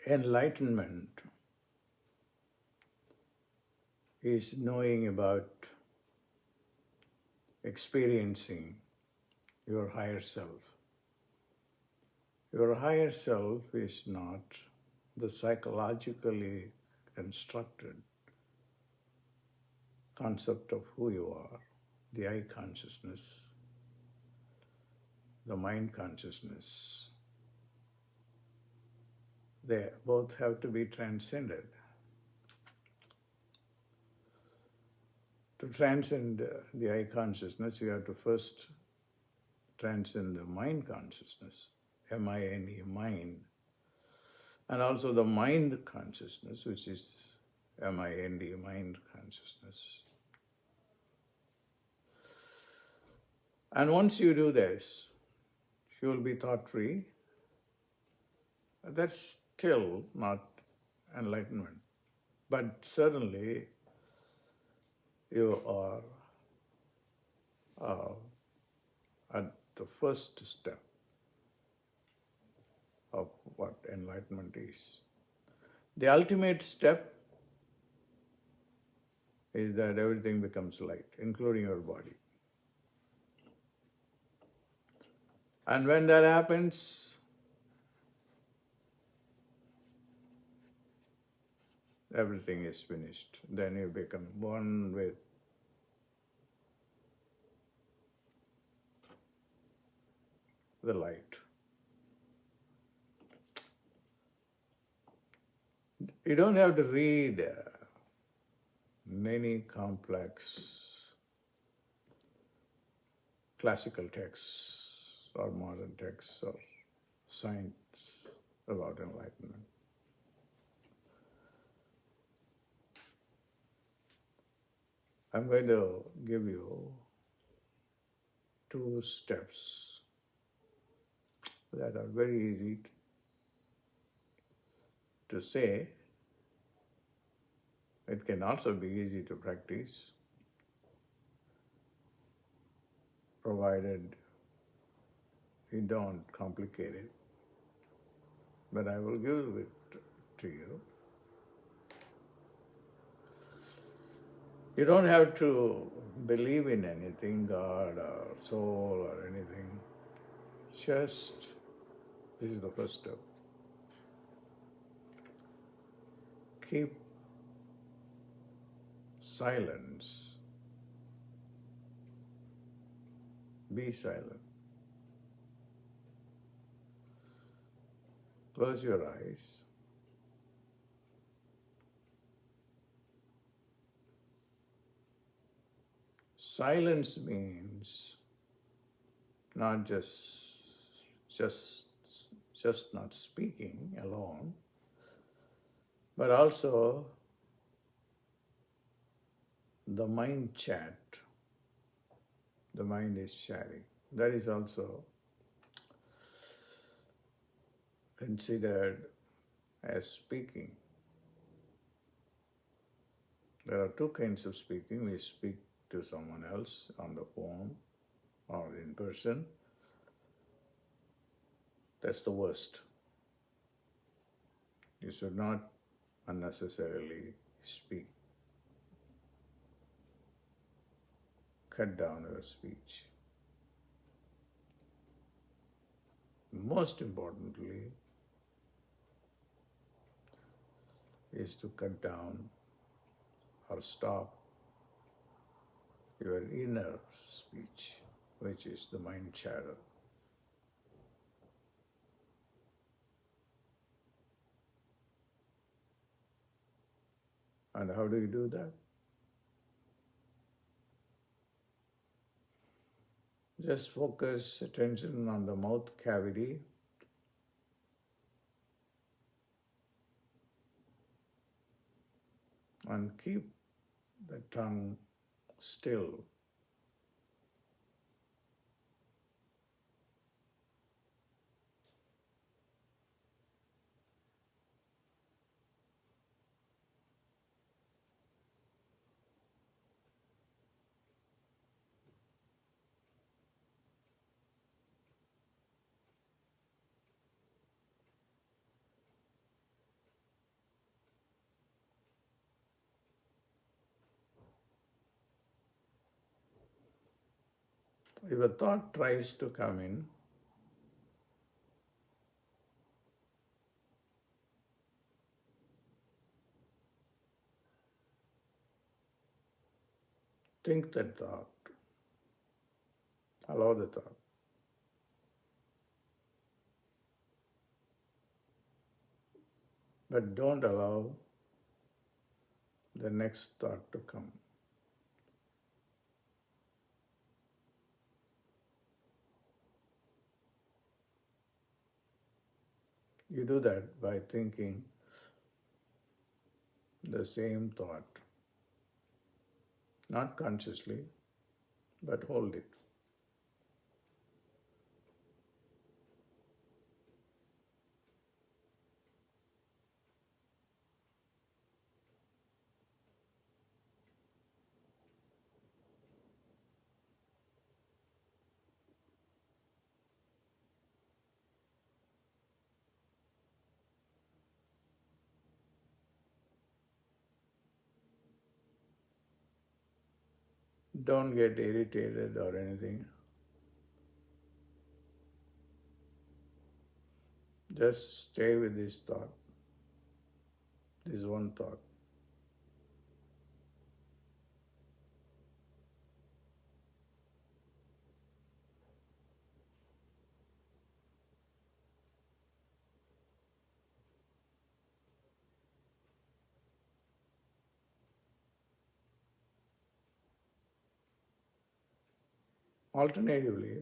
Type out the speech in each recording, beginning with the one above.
Enlightenment is knowing about experiencing your higher self. Your higher self is not the psychologically constructed concept of who you are, the I consciousness, the mind consciousness. They both have to be transcended. To transcend the I consciousness, you have to first transcend the mind consciousness, M-I-N-E, mind, and also the mind consciousness, which is M-I-N-D, mind consciousness. And once you do this, you will be thought-free. That's still not enlightenment, but certainly you are at the first step of what enlightenment is. The ultimate step is that everything becomes light, including your body. And when that happens, everything is finished. Then you become one with the light. You don't have to read many complex classical texts or modern texts or science about enlightenment. I'm going to give you 2 steps that are very easy to say. It can also be easy to practice, provided you don't complicate it. But I will give it to you. You don't have to believe in anything, God or soul or anything. Just, this is the first step. Keep silence. Be silent. Close your eyes. Silence means not just not speaking alone, but also the mind chat. The mind is chatting. That is also considered as speaking. There are 2 kinds of speaking. We speak to someone else on the phone or in person. That's the worst. You should not unnecessarily speak. Cut down your speech. Most importantly is to cut down or stop your inner speech, which is the mind chatter. And how do you do that? Just focus attention on the mouth cavity. And keep the tongue still. If a thought tries to come in, think that thought, allow the thought. But don't allow the next thought to come. You do that by thinking the same thought, not consciously, but hold it. Don't get irritated or anything. Just stay with this thought, this one thought. Alternatively,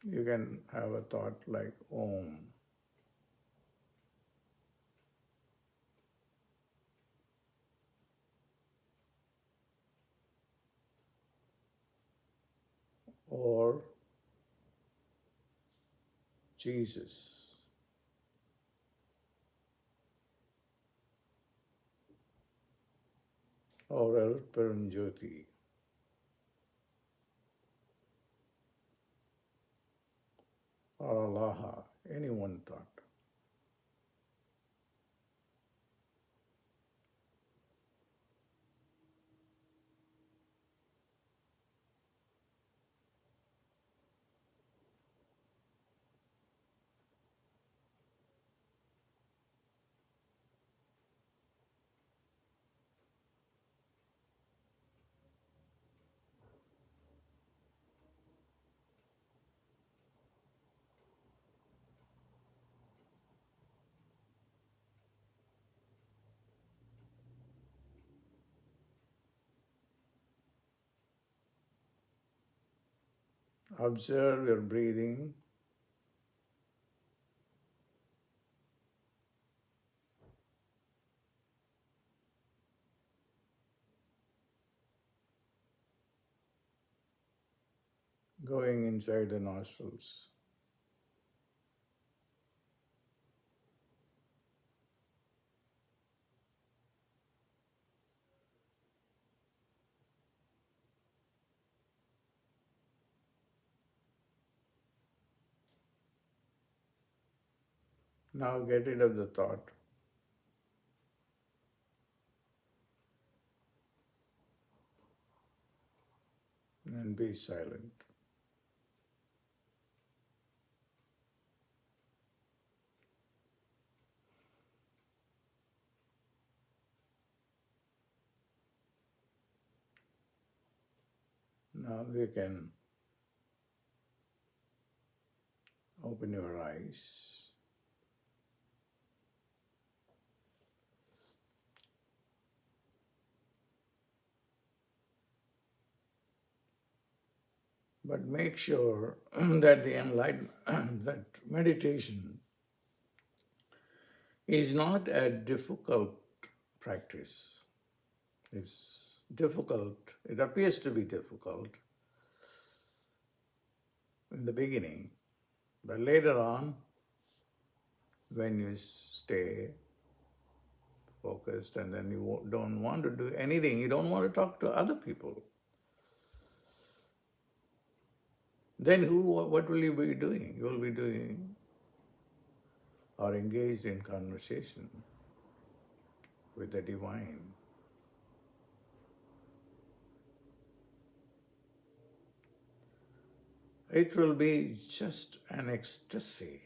you can have a thought like Om, or Jesus, or El Peranjoti, or Allah, any one thought. Observe your breathing. Going inside the nostrils. Now get rid of the thought and be silent. Now you can open your eyes. But make sure that the enlightenment, that meditation is not a difficult practice. It's difficult, it appears to be difficult in the beginning, but later on, when you stay focused and then you don't want to do anything, you don't want to talk to other people, then what will you be doing? You will be doing or engaged in conversation with the divine. it will be just an ecstasy.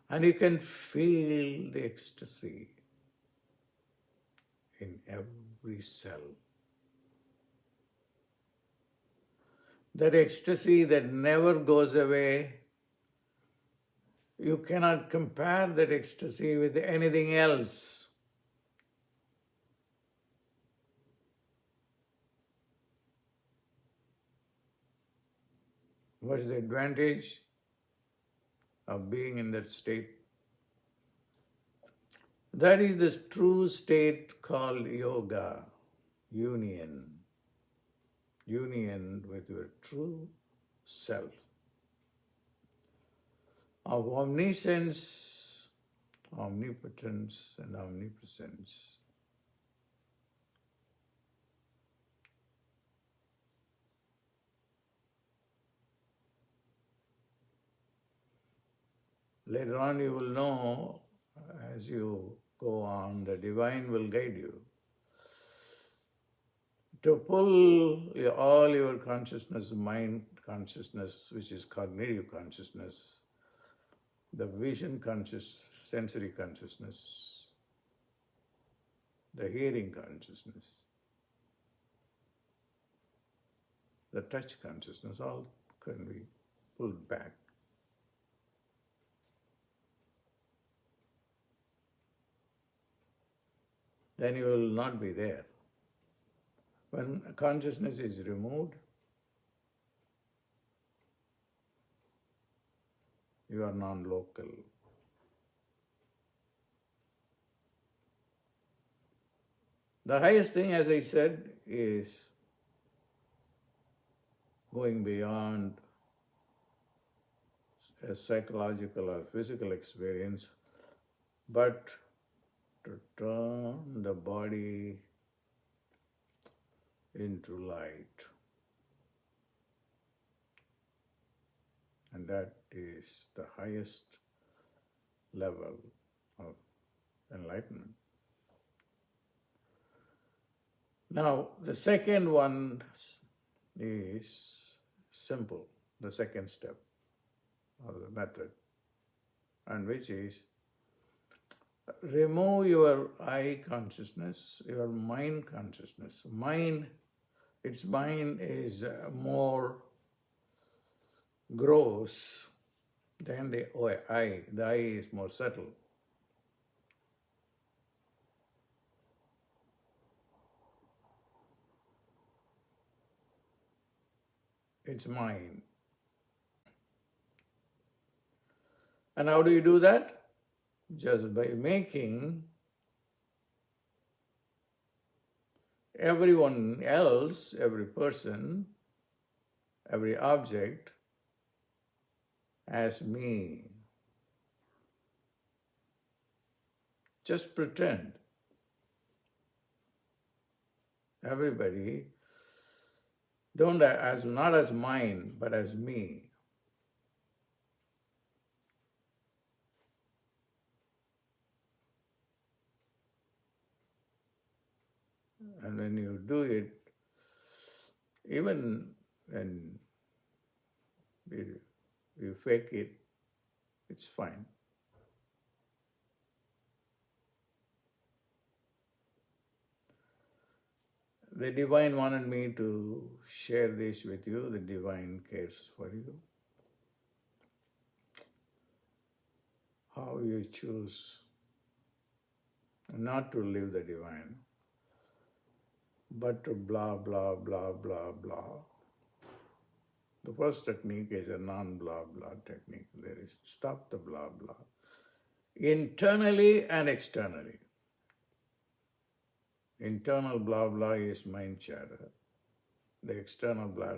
And you can feel the ecstasy in every cell. That ecstasy that never goes away, you cannot compare that ecstasy with anything else. What is the advantage of being in that state? That is the true state called yoga, union. Union with your true self. Of omniscience, omnipotence, and omnipresence. Later on you will know, as you go on, the divine will guide you to pull all your consciousness, mind consciousness, which is cognitive consciousness, the vision sensory consciousness, the hearing consciousness, the touch consciousness, all can be pulled back. Then you will not be there. When consciousness is removed, you are non-local. The highest thing, as I said, is going beyond a psychological or physical experience, but to turn the body into light. And that is the highest level of enlightenment. Now, the second one is simple, the second step of the method, and which is remove your I consciousness, your mind consciousness. Its mind is more gross than the I. The I is more subtle. It's mind. And how do you do that? Just by making everyone else, every person, every object as me. Just pretend. Everybody, don't as not as mine, but as me. And when you do it, even when you fake it, it's fine. The Divine wanted me to share this with you. The Divine cares for you. How you choose not to live the Divine, but to blah, blah, blah, blah, blah. The first technique is a non-blah, blah technique. There is stop the blah, blah. Internally and externally. Internal blah, blah is mind chatter. The external blah,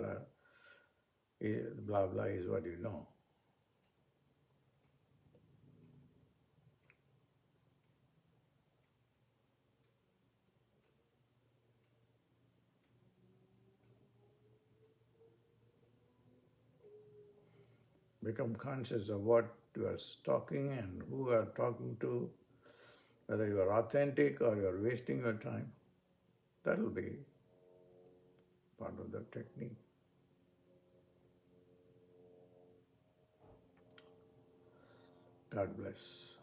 blah is what you know. Become conscious of what you are talking and who you are talking to, whether you are authentic or you are wasting your time. That will be part of the technique. God bless.